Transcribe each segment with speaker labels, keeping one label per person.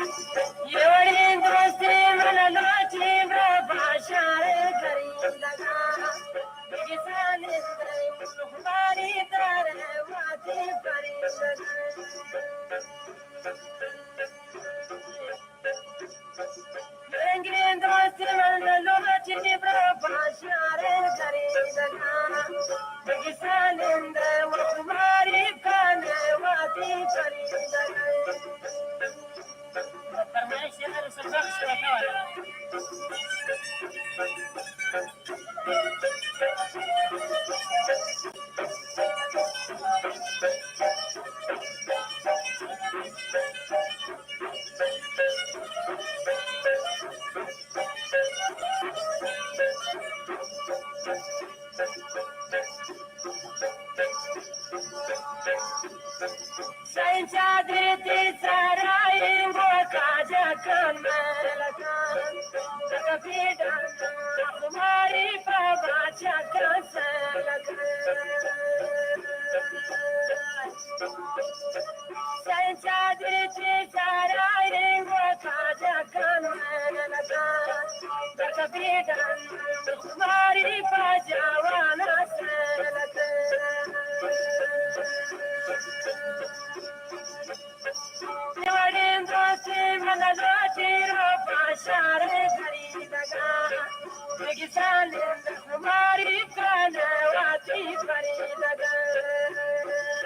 Speaker 1: एवढी दोस्ती मनलोची भाषा रे करी लगा किसानी हमारी तरह वादी करी लगे दोस्ती मनलोची भाषा रे करी लगा किसानी हमारी तरह वादी करी लगा परमेश्वर संघर्ष करने वाला संचादिति सराइंगो काजा कमलका कपीडा हमारी बाबा चकसलका संचादिति सराइंगो काजा कमलका कपीडा हमारी बाजावाना सलका शारे घरी लगा किसान हमारी कानवाती करी लगा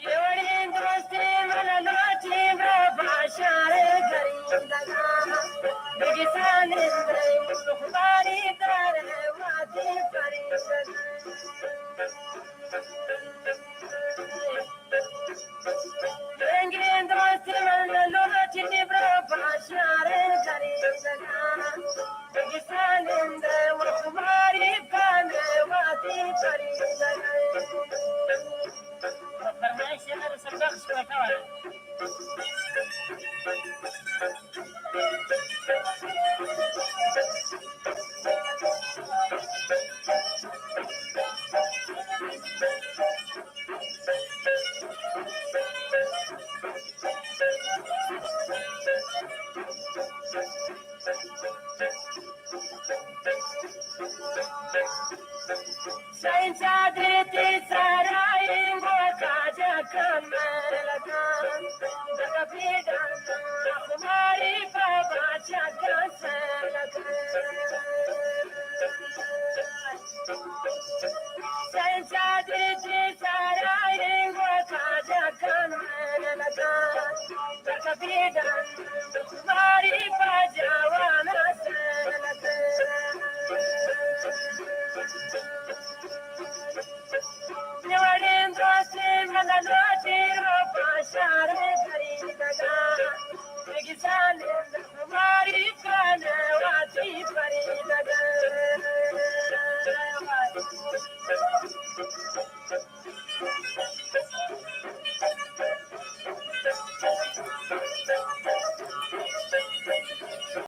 Speaker 1: एवढी दोस्ती मला नाची बाशाळे घरी लगा बिगिसानिंद्र मुलुखबारी तर वाजी करी एवढी दोस्ती मला नाची बाशाळे घरी लगा बिगिसानिंद्र मुलुखबारी तर वाजी करी फरमाइश है मेरे सब बख्श बैठा है